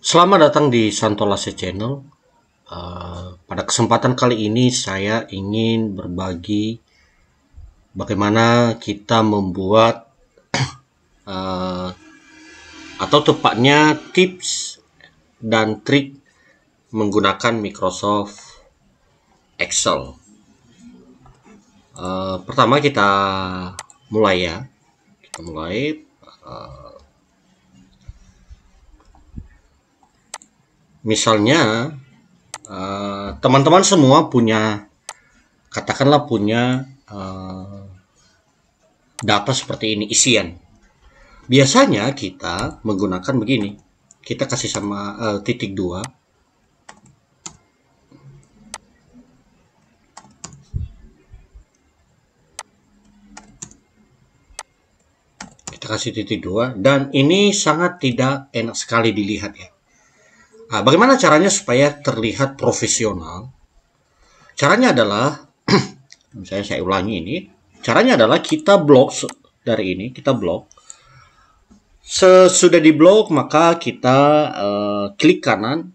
Selamat datang di Santolase Channel. Pada kesempatan kali ini saya ingin berbagi bagaimana kita membuat uh, atau tepatnya tips dan trik menggunakan Microsoft Excel. Pertama kita mulai ya. Kita mulai. Misalnya teman-teman semua punya, katakanlah punya data seperti ini, isian. Biasanya kita menggunakan begini. Kita kasih sama titik 2. Kita kasih titik 2 dan ini sangat tidak enak sekali dilihat ya. Nah, bagaimana caranya supaya terlihat profesional? Caranya adalah misalnya saya ulangi ini. Caranya adalah kita blok dari ini, kita blok. Sesudah di blok maka kita klik kanan,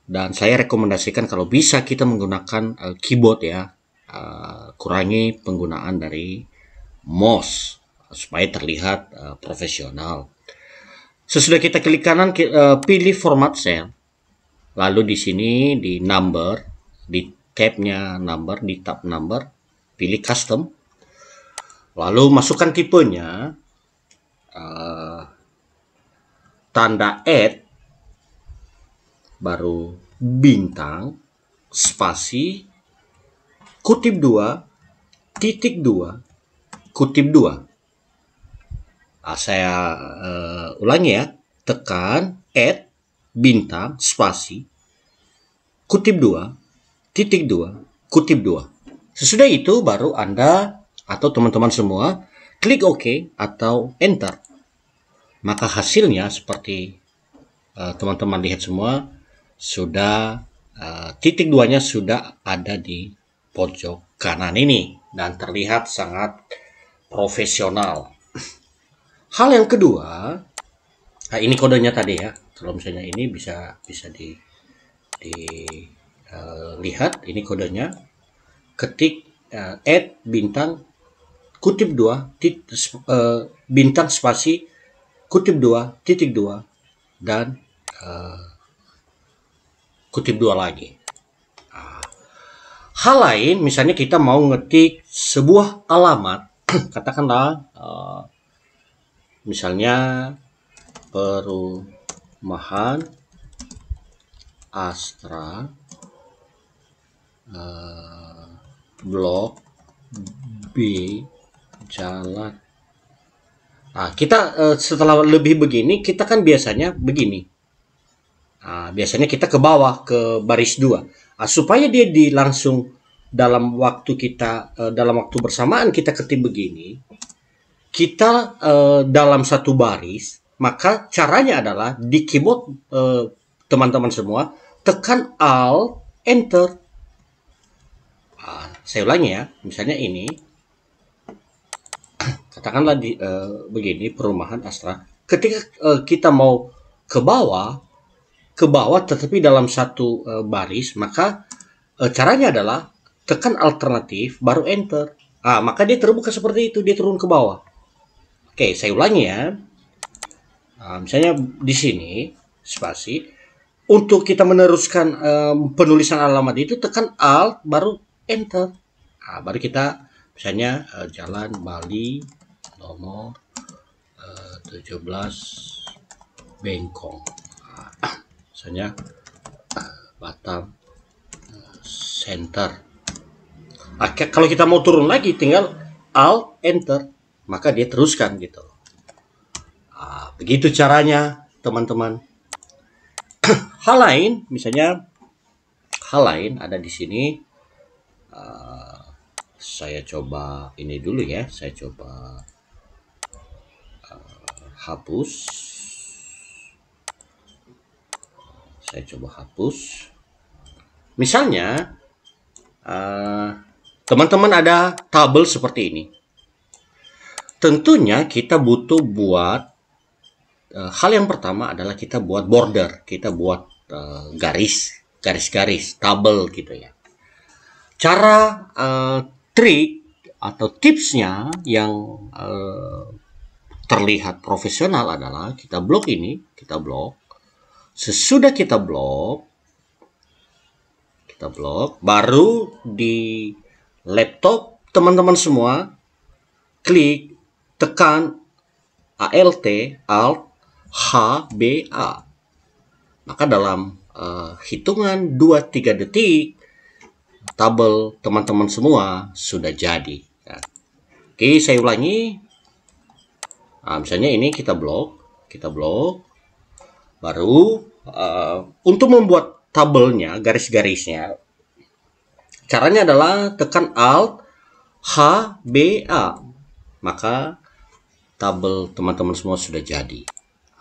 dan saya rekomendasikan kalau bisa kita menggunakan keyboard ya. Kurangi penggunaan dari mouse supaya terlihat profesional. Sesudah kita klik kanan, pilih format cell. Lalu di sini di number, di tabnya number, di tab number, pilih custom. Lalu masukkan tipenya, tanda add, baru bintang, spasi, kutip 2, titik 2, kutip 2. Saya ulangi ya, tekan add, bintang, spasi, kutip 2, titik 2, kutip 2. Sesudah itu baru Anda atau teman-teman semua klik OK atau enter. Maka hasilnya seperti teman-teman lihat semua, sudah titik 2-nya sudah ada di pojok kanan ini dan terlihat sangat profesional. Hal yang kedua, ini kodenya tadi ya. Kalau misalnya ini bisa dilihat, ini kodenya. Ketik add bintang kutip 2 bintang spasi kutip 2 titik 2 dan kutip 2 lagi. Hal lain, misalnya kita mau ngetik sebuah alamat, katakanlah misalnya perumahan Astra blok B jalan. Nah, kita setelah lebih begini, kita kan biasanya begini. Biasanya kita ke bawah ke baris 2. Supaya dia langsung dalam waktu kita dalam waktu bersamaan kita ketik begini, kita dalam satu baris, maka caranya adalah di keyboard teman-teman semua tekan Alt Enter. Saya ulangi ya, misalnya ini, katakanlah begini, perumahan Astra. Ketika kita mau ke bawah tetapi dalam satu baris, maka caranya adalah tekan alternatif baru enter. Maka dia terbuka seperti itu, dia turun ke bawah. Oke, saya ulangi ya. Misalnya di sini spasi, untuk kita meneruskan penulisan alamat itu tekan Alt baru enter. Baru kita misalnya Jalan Bali nomor 17 Bengkong. Misalnya Batam Center. Kalau kita mau turun lagi tinggal Alt Enter, maka dia teruskan gitu. Begitu caranya teman-teman. Hal lain, misalnya hal lain ada di sini. Saya coba ini dulu ya. Saya coba hapus. Saya coba hapus. Misalnya teman-teman ada tabel seperti ini. Tentunya kita butuh buat hal yang pertama adalah kita buat border, kita buat garis-garis, tabel gitu ya. Cara trik atau tipsnya yang terlihat profesional adalah kita blok ini, kita blok. Sesudah kita blok, baru di laptop teman-teman semua klik, tekan Alt, HBA. Maka dalam hitungan 2-3 detik, tabel teman-teman semua sudah jadi. Ya. Oke, saya ulangi. Nah, misalnya ini kita blok, baru untuk membuat tabelnya, garis-garisnya, caranya adalah tekan Alt, HBA. Maka tabel teman-teman semua sudah jadi.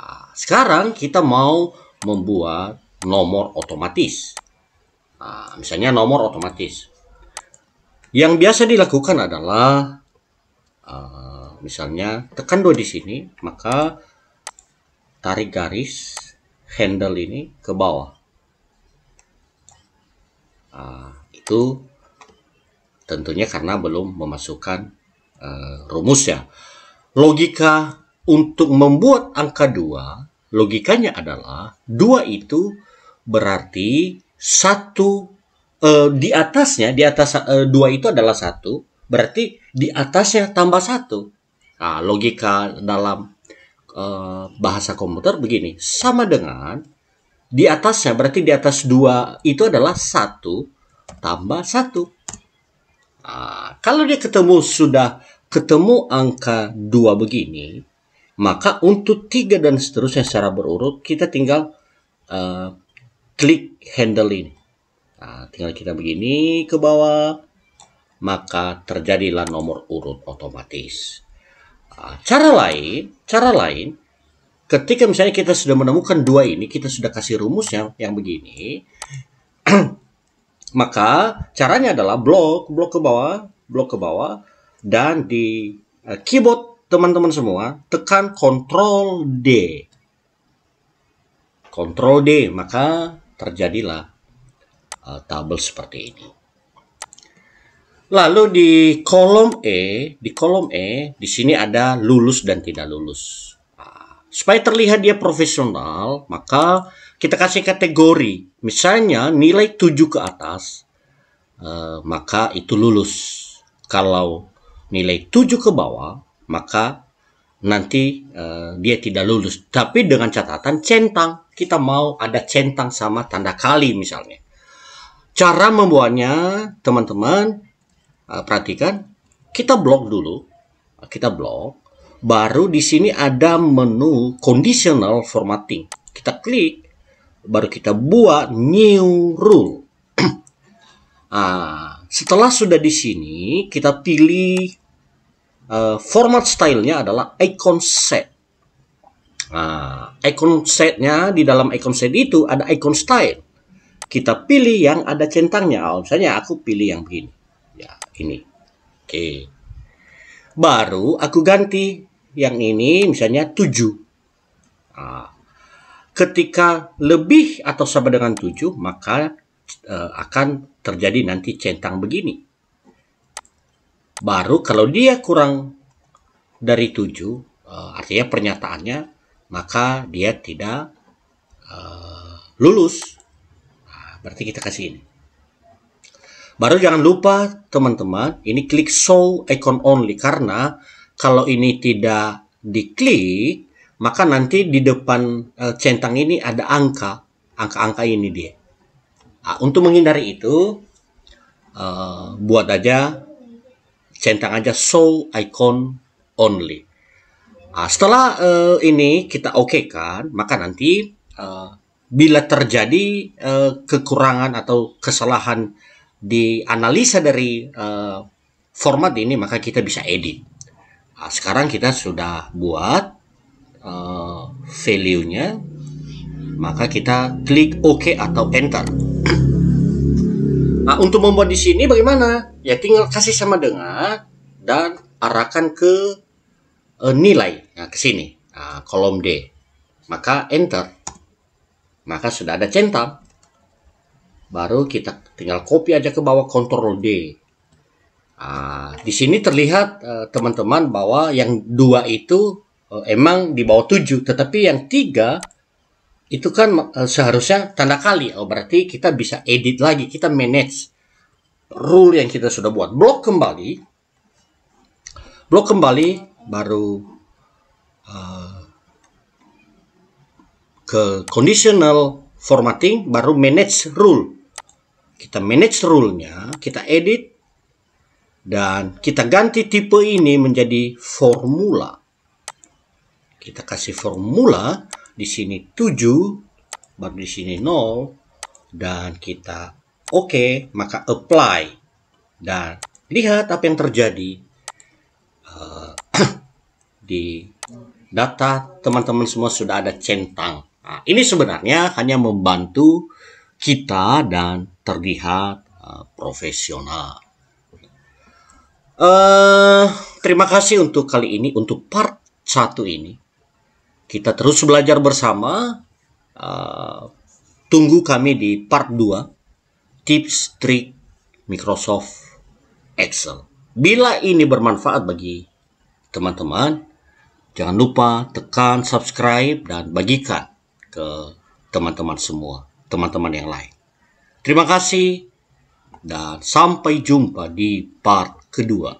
Nah, sekarang kita mau membuat nomor otomatis. Nah, misalnya nomor otomatis. Yang biasa dilakukan adalah misalnya tekan 2 di sini, maka tarik garis handle ini ke bawah. Itu tentunya karena belum memasukkan rumus ya. Logika untuk membuat angka 2, logikanya adalah 2 itu berarti 1 di atasnya, di atas 2 itu adalah 1, berarti di atasnya tambah 1. Nah, logika dalam bahasa komputer begini, sama dengan di atasnya, berarti di atas 2 itu adalah 1 tambah 1. Nah, kalau dia sudah ketemu angka 2 begini, maka untuk 3 dan seterusnya secara berurut, kita tinggal klik handle ini. Nah, tinggal kita begini ke bawah, maka terjadilah nomor urut otomatis. Cara lain, ketika misalnya kita sudah menemukan 2 ini, kita sudah kasih rumusnya yang begini, maka caranya adalah blok ke bawah, dan di keyboard teman-teman semua tekan Ctrl D, maka terjadilah tabel seperti ini. Lalu di kolom E, di sini ada lulus dan tidak lulus. Supaya terlihat dia profesional, maka kita kasih kategori. Misalnya nilai 7 ke atas, maka itu lulus. Kalau nilai 7 ke bawah, maka nanti dia tidak lulus. Tapi dengan catatan centang. Kita mau ada centang sama tanda kali misalnya. Cara membuatnya, teman-teman, perhatikan, kita blok dulu, baru di sini ada menu conditional formatting. Kita klik, baru kita buat new rule. Setelah sudah di sini, kita pilih format stylenya adalah icon set. Icon setnya, di dalam icon set itu ada icon style. Kita pilih yang ada centangnya. Misalnya aku pilih yang begini. Ya, ini. Oke. Baru aku ganti yang ini misalnya 7. Ketika lebih atau sama dengan 7, maka akan terjadi nanti centang begini. Baru kalau dia kurang dari 7, artinya pernyataannya, maka dia tidak lulus. Berarti kita kasih ini. Baru jangan lupa teman-teman, ini klik show icon only, karena kalau ini tidak diklik, maka nanti di depan centang ini ada angka ini dia. Untuk menghindari itu, buat aja centang aja show icon only. Setelah ini kita oke kan, maka nanti bila terjadi kekurangan atau kesalahan di analisa dari format ini, maka kita bisa edit. Sekarang kita sudah buat value-nya, maka kita klik OK atau enter. Untuk membuat di sini bagaimana? Ya tinggal kasih sama dengan dan arahkan ke nilai, ke sini, kolom D. maka enter, maka sudah ada centang. Baru kita tinggal copy aja ke bawah, Ctrl D. Di sini terlihat teman-teman bahwa yang 2 itu emang di bawah 7, tetapi yang 3 itu kan seharusnya tanda kali. Berarti kita bisa edit lagi, kita manage rule yang kita sudah buat. Blok kembali, baru ke conditional formatting, baru manage rule. Kita manage rule-nya, kita edit, dan kita ganti tipe ini menjadi formula. Kita kasih formula, di sini 7, baru di sini 0, dan kita oke, maka apply. Dan lihat apa yang terjadi di data teman-teman semua sudah ada centang. Ini sebenarnya hanya membantu kita dan terlihat profesional. Terima kasih untuk kali ini, untuk part 1 ini. Kita terus belajar bersama. Tunggu kami di part 2, tips trik Microsoft Excel. Bila ini bermanfaat bagi teman-teman, jangan lupa tekan subscribe dan bagikan ke teman-teman semua, teman-teman yang lain. Terima kasih dan sampai jumpa di part kedua.